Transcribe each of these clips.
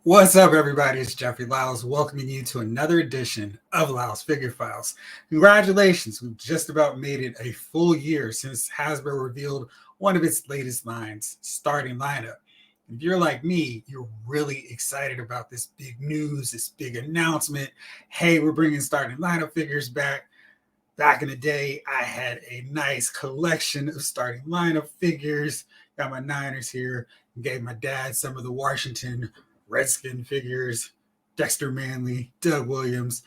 What's up, everybody? It's Jeffrey Lyles welcoming you to another edition of Lyles Figure Files. Congratulations, we've just about made it a full year since Hasbro revealed one of its latest lines, Starting Lineup. If you're like me, you're really excited about this big news, this big announcement. Hey, we're bringing Starting Lineup figures back. Back in the day, I had a nice collection of Starting Lineup figures. Got my Niners here. Gave my dad some of the Washington Redskin figures, Dexter Manley, Doug Williams.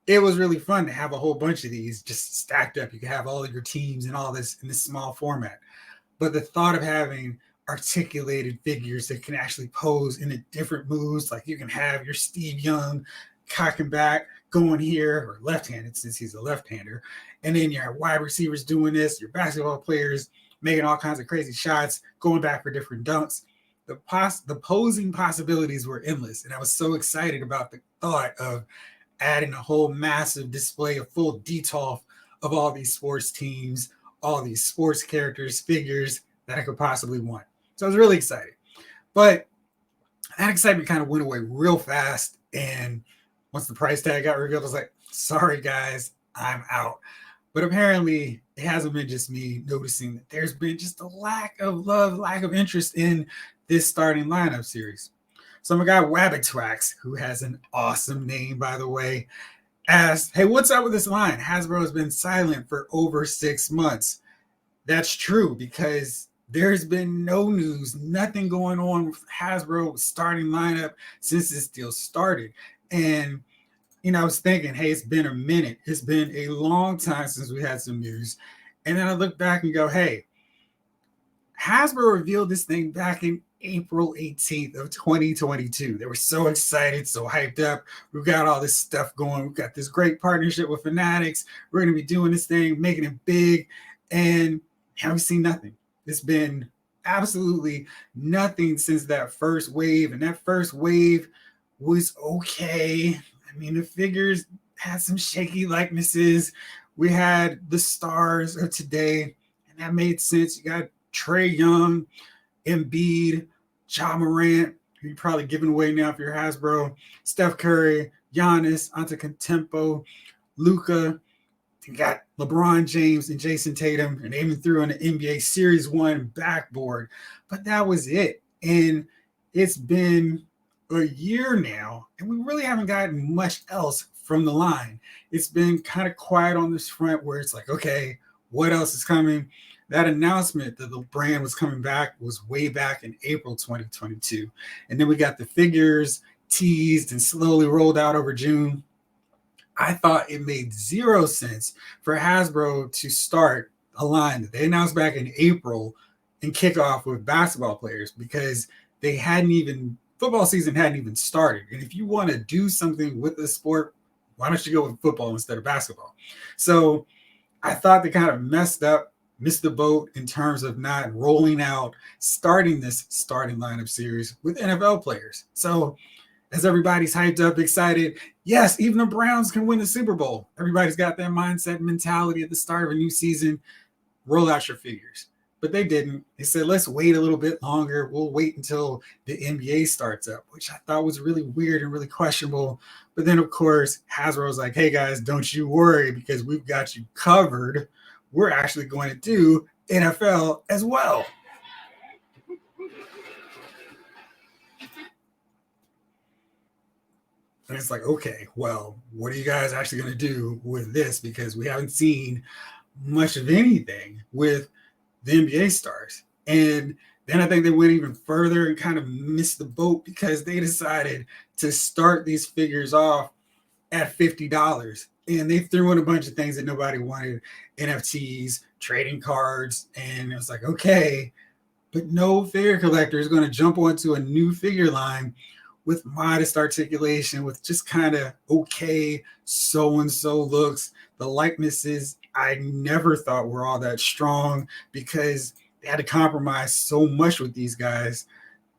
It was really fun to have a whole bunch of these just stacked up. You could have all of your teams and all this in this small format. But the thought of having articulated figures that can actually pose in a different moves, like you can have your Steve Young cocking back, going here, or left-handed since he's a left-hander, and then you have wide receivers doing this, your basketball players making all kinds of crazy shots, going back for different dunks. The posing possibilities were endless, and I was so excited about the thought of adding a whole massive display, a full detolf of all these sports teams, all these sports characters, figures that I could possibly want. So I was really excited. But that excitement kind of went away real fast, and once the price tag got revealed, I was like, sorry, guys, I'm out. But apparently, it hasn't been just me noticing that there's been just a lack of love, lack of interest in this Starting Lineup series. So my guy Wabbit Twax, who has an awesome name, by the way, asked, hey, what's up with this line? Hasbro has been silent for over 6 months. That's true, because there's been no news, nothing going on with Hasbro Starting Lineup since this deal started. And I was thinking, hey, it's been a minute. It's been a long time since we had some news. And then I look back and go, hey, Hasbro revealed this thing back in April 18th of 2022. They were so excited, so hyped up. We've got all this stuff going. We've got this great partnership with Fanatics. We're going to be doing this thing, making it big. And haven't seen nothing. It's been absolutely nothing since that first wave. And that first wave was okay. I mean, the figures had some shaky likenesses. We had the stars of today, and that made sense. You got Trae Young, Embiid, Ja Morant, who you're probably giving away now if you're Hasbro, Steph Curry, Giannis, Antetokounmpo, Luka. You got LeBron James and Jason Tatum, and they even threw in the NBA Series 1 backboard. But that was it. And it's been a year now, and we really haven't gotten much else from the line. It's been kind of quiet on this front where it's like, okay, what else is coming? That announcement that the brand was coming back was way back in April 2022. And then we got the figures teased and slowly rolled out over June. I thought it made zero sense for Hasbro to start a line that they announced back in April and kick off with basketball players, because they hadn't even, football season hadn't even started. And if you want to do something with the sport, why don't you go with football instead of basketball? So I thought they kind of missed the boat in terms of not rolling out, starting this Starting Lineup series with NFL players. So as everybody's hyped up, excited, yes, even the Browns can win the Super Bowl. Everybody's got that mindset, mentality at the start of a new season. Roll out your figures. But they didn't. They said, let's wait a little bit longer. We'll wait until the NBA starts up, which I thought was really weird and really questionable. But then, of course, Hasbro was like, hey, guys, don't you worry, because we've got you covered. We're actually going to do NFL as well. And it's like, okay, well, what are you guys actually going to do with this? Because we haven't seen much of anything with the NBA stars. And then I think they went even further and kind of missed the boat, because they decided to start these figures off at $50. And they threw in a bunch of things that nobody wanted, NFTs, trading cards. And it was like, okay, but no figure collector is going to jump onto a new figure line with modest articulation, with just kind of okay so-and-so looks. The likenesses I never thought were all that strong, because they had to compromise so much with these guys.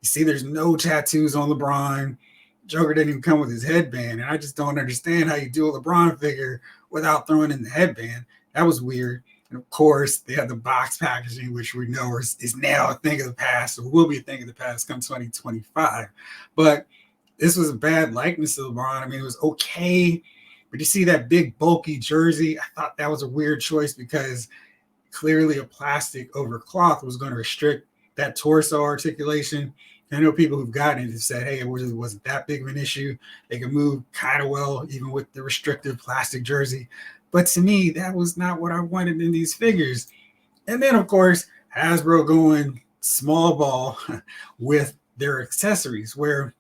You see, there's no tattoos on LeBron. Joker didn't even come with his headband, and I just don't understand how you do a LeBron figure without throwing in the headband. That was weird. And of course, they have the box packaging, which we know is now a thing of the past, or will be a thing of the past come 2025. But this was a bad likeness of LeBron. I mean, it was okay, but you see that big bulky jersey. I thought that was a weird choice because clearly a plastic over cloth was going to restrict that torso articulation. I know people who've gotten it have said, hey, it really wasn't that big of an issue. They can move kind of well, even with the restrictive plastic jersey. But to me, that was not what I wanted in these figures. And then, of course, Hasbro going small ball with their accessories, where,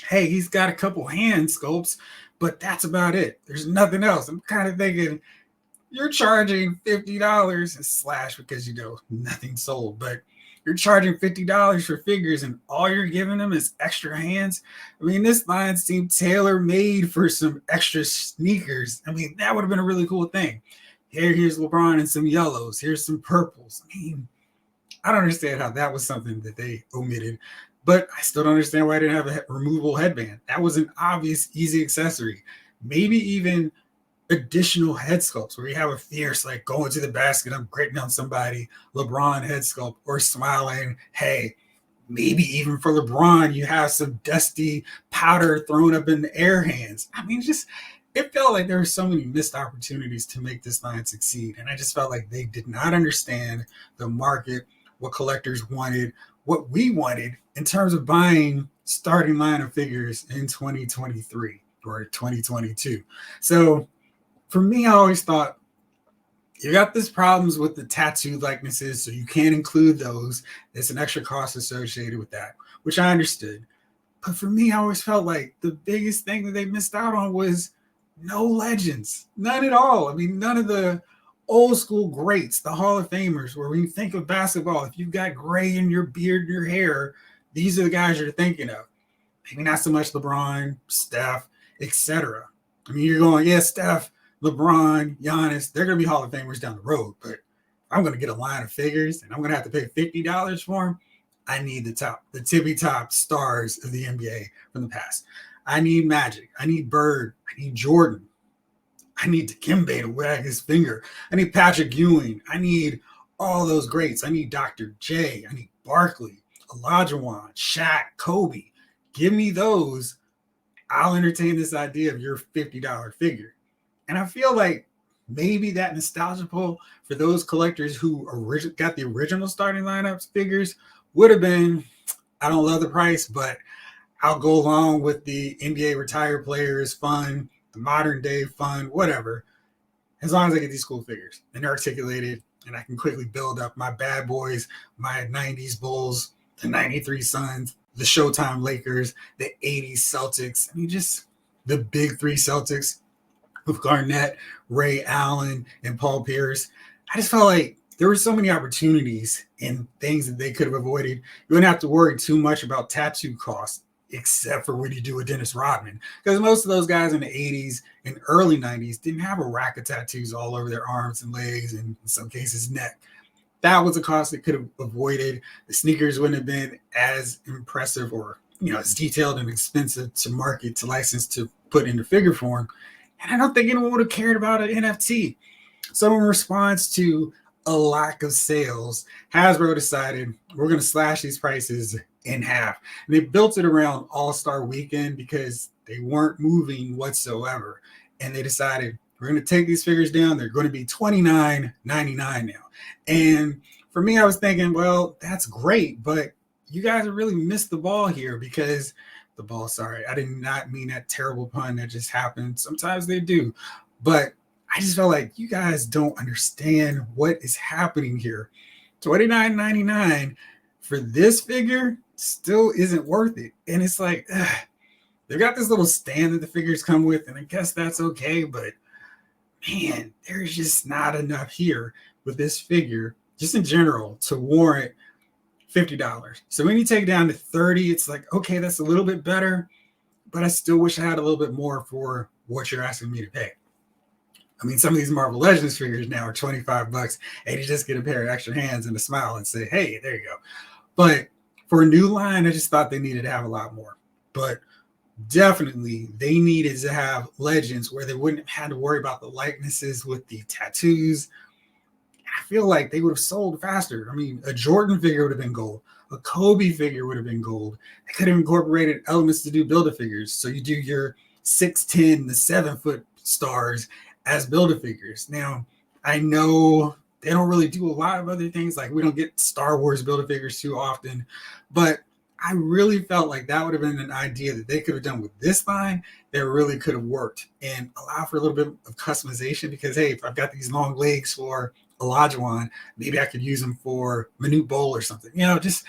hey, he's got a couple hand sculpts, but that's about it. There's nothing else. I'm kind of thinking, you're charging $50 and slash because, you know, nothing sold, but you're charging $50 for figures and all you're giving them is extra hands. I mean, this line seemed tailor-made for some extra sneakers. I mean, that would have been a really cool thing. Here's LeBron in some yellows. Here's some purples. I mean, I don't understand how that was something that they omitted, but I still don't understand why I didn't have a removable headband. That was an obvious, easy accessory. Maybe even additional head sculpts where you have a fierce, like going to the basket, I'm gritting on somebody, LeBron head sculpt, or smiling. Hey, maybe even for LeBron, you have some dusty powder thrown up in the air hands. I mean, just it felt like there were so many missed opportunities to make this line succeed. And I just felt like they did not understand the market, what collectors wanted, what we wanted in terms of buying starting line of figures in 2023 or 2022. So for me, I always thought you got these problems with the tattoo likenesses, so you can't include those. There's an extra cost associated with that, which I understood. But for me, I always felt like the biggest thing that they missed out on was no legends, none at all. I mean, none of the old school greats, the Hall of Famers, where when you think of basketball, if you've got gray in your beard and your hair, these are the guys you're thinking of. Maybe not so much LeBron, Steph, etc. I mean, you're going, yeah, Steph, LeBron, Giannis, they're going to be Hall of Famers down the road. But I'm going to get a line of figures and I'm going to have to pay $50 for them. I need the tippy top stars of the NBA from the past. I need Magic. I need Bird. I need Jordan. I need Dikembe to wag his finger. I need Patrick Ewing. I need all those greats. I need Dr. J. I need Barkley, Olajuwon, Shaq, Kobe. Give me those. I'll entertain this idea of your $50 figure. And I feel like maybe that nostalgia pull for those collectors who got the original starting lineups figures would have been, I don't love the price, but I'll go along with the NBA retired players fun, the modern day fun, whatever, as long as I get these cool figures and they're articulated and I can quickly build up my bad boys, my 90s Bulls, the 93 Suns, the Showtime Lakers, the 80s Celtics. I mean, just the big three Celtics with Garnett, Ray Allen, and Paul Pierce. I just felt like there were so many opportunities and things that they could have avoided. You wouldn't have to worry too much about tattoo costs, except for when you do with Dennis Rodman. Because most of those guys in the 80s and early 90s didn't have a rack of tattoos all over their arms and legs and in some cases neck. That was a cost that could have avoided. The sneakers wouldn't have been as impressive or, you know, as detailed and expensive to market, to license, to put into figure form. And I don't think anyone would have cared about an NFT. So in response to a lack of sales, Hasbro decided we're going to slash these prices in half. And they built it around All-Star Weekend because they weren't moving whatsoever. And they decided we're going to take these figures down. They're going to be $29.99 now. And for me, I was thinking, well, that's great, but you guys have really missed the ball here because sorry, I did not mean that terrible pun that just happened. Sometimes they do, but I just felt like you guys don't understand what is happening here. $29.99 for this figure still isn't worth it. And it's like, they've got this little stand that the figures come with, and I guess that's okay, but man, there's just not enough here with this figure, just in general, to warrant $50. So when you take it down to 30, it's like, okay, that's a little bit better, but I still wish I had a little bit more for what you're asking me to pay. I mean, some of these Marvel Legends figures now are $25, and you just get a pair of extra hands and a smile and say, hey, there you go. But for a new line, I just thought they needed to have a lot more. But definitely they needed to have Legends where they wouldn't have had to worry about the likenesses with the tattoos. I feel like they would have sold faster. I mean, a Jordan figure would have been gold. A Kobe figure would have been gold. They could have incorporated elements to do Build-A-Figures. So you do your 6'10", the 7-foot stars as Build-A-Figures. Now, I know they don't really do a lot of other things. Like we don't get Star Wars Build-A-Figures too often, but I really felt like that would have been an idea that they could have done with this line that really could have worked and allow for a little bit of customization because, hey, if I've got these long legs for Olajuwon, maybe I could use them for Manute Bol or something. Just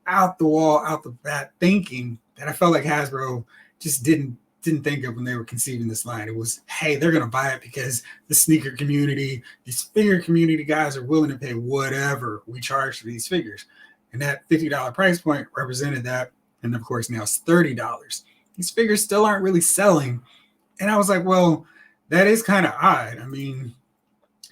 out the wall, out the bat thinking that I felt like Hasbro just didn't think of when they were conceiving this line. It was, hey, they're going to buy it because the sneaker community, these figure community guys are willing to pay whatever we charge for these figures. And that $50 price point represented that. And of course, now it's $30. These figures still aren't really selling. And I was like, well, that is kind of odd. I mean,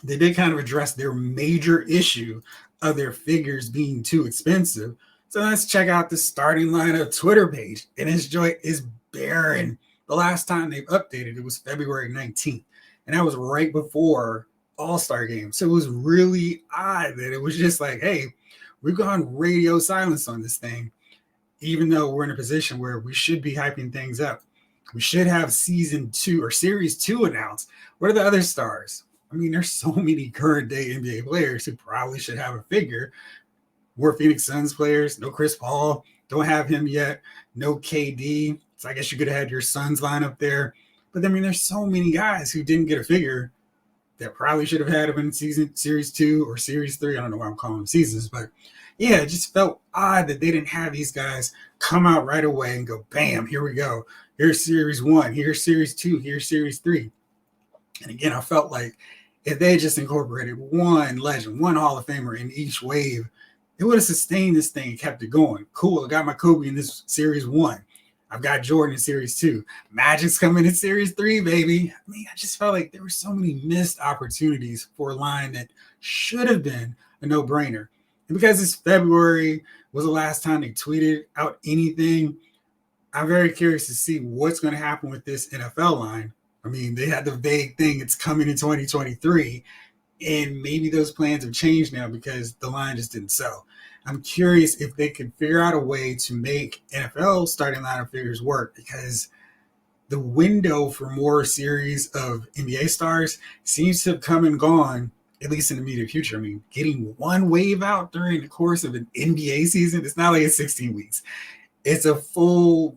they did kind of address their major issue of their figures being too expensive. So let's check out the starting lineup Twitter page. And this joint is barren. The last time they've updated it was February 19th. And that was right before All-Star Game. So it was really odd that it was just like, hey, we've gone radio silence on this thing, even though we're in a position where we should be hyping things up. We should have season 2 or series 2 announced. What are the other stars? I mean, there's so many current day NBA players who probably should have a figure. More Phoenix Suns players, no Chris Paul, don't have him yet. No KD. So I guess you could have had your Suns line up there. But I mean, there's so many guys who didn't get a figure that probably should have had him in series 2 or series 3. I don't know why I'm calling them seasons, but yeah, it just felt odd that they didn't have these guys come out right away and go, bam, here we go. Here's series 1, here's series 2, here's series 3. And again, I felt like if they just incorporated one legend, one Hall of Famer in each wave, it would have sustained this thing and kept it going. Cool, I got my Kobe in this series 1. I've got Jordan in series 2. Magic's coming in series 3, baby. I mean, I just felt like there were so many missed opportunities for a line that should have been a no-brainer. And because it's February, was the last time they tweeted out anything, I'm very curious to see what's going to happen with this NFL line. I mean, they had the vague thing, it's coming in 2023, and maybe those plans have changed now because the line just didn't sell. I'm curious if they could figure out a way to make NFL starting lineup figures work because the window for more series of NBA stars seems to have come and gone, at least in the immediate future. I mean, getting one wave out during the course of an NBA season, it's not like it's 16 weeks. It's a full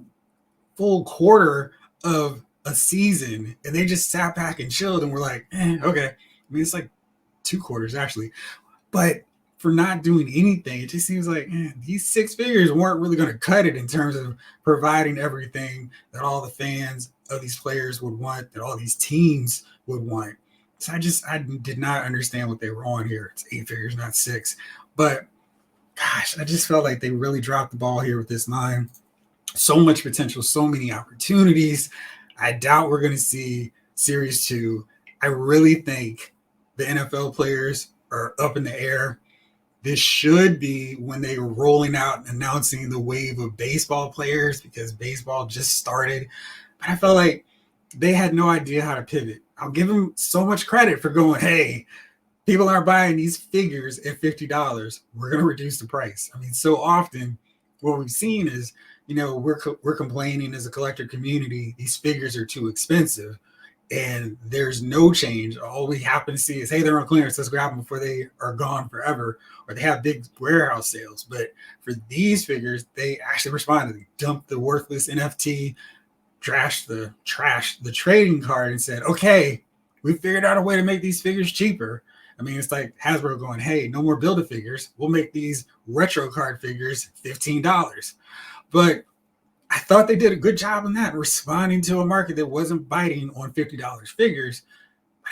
quarter of a season, and they just sat back and chilled, and we're like, okay. I mean, it's like 2 quarters, actually. But for not doing anything, it just seems like these 6 figures weren't really going to cut it in terms of providing everything that all the fans of these players would want, that all these teams would want. So I did not understand what they were on here. It's 8 figures, not 6. But gosh, I just felt like they really dropped the ball here with this line. So much potential, so many opportunities. I doubt we're going to see series 2. I really think the NFL players are up in the air. This should be when they were rolling out and announcing the wave of baseball players because baseball just started. But I felt like they had no idea how to pivot. I'll give them so much credit for going, hey, people aren't buying these figures at $50. We're going to reduce the price. I mean, so often what we've seen is, we're complaining as a collector community, these figures are too expensive. And there's no change. All we happen to see is, hey, they're on clearance. Let's grab them before they are gone forever, or they have big warehouse sales. But for these figures, they actually responded. They dumped the worthless NFT, trashed the trading card, and said, okay, we figured out a way to make these figures cheaper. I mean, it's like Hasbro going, hey, no more Build-A-Figures. We'll make these retro card figures $15. But I thought they did a good job on that, responding to a market that wasn't biting on $50 figures.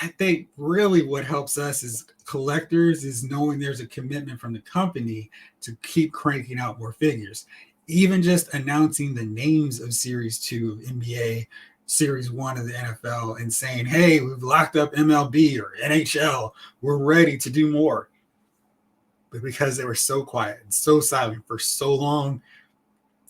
I think really what helps us as collectors is knowing there's a commitment from the company to keep cranking out more figures. Even just announcing the names of Series 2 of NBA, Series 1 of the NFL, and saying, hey, we've locked up MLB or NHL. We're ready to do more. But because they were so quiet and so silent for so long,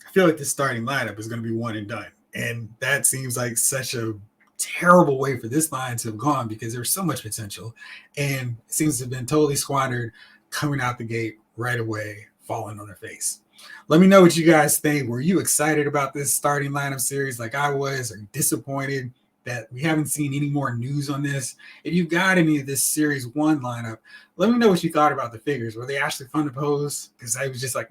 I feel like the starting lineup is going to be one and done. And that seems like such a terrible way for this line to have gone because there's so much potential. And it seems to have been totally squandered coming out the gate right away, falling on their face. Let me know what you guys think. Were you excited about this starting lineup series like I was, or disappointed that we haven't seen any more news on this? If you got any of this series one lineup, let me know what you thought about the figures. Were they actually fun to pose? Because I was just like,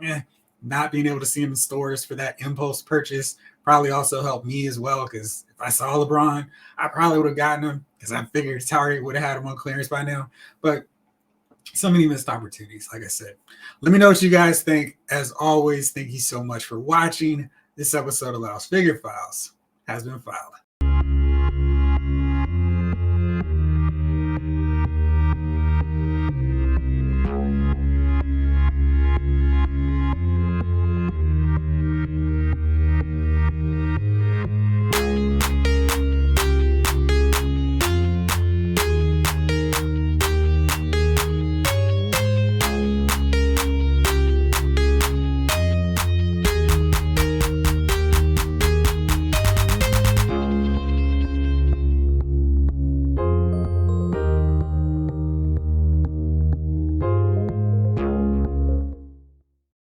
not being able to see them in stores for that impulse purchase probably also helped me as well. Because if I saw LeBron, I probably would have gotten him because I figured Target would have had him on clearance by now. But so many missed opportunities, like I said. Let me know what you guys think. As always, thank you so much for watching. This episode of Laos Figure Files has been filed.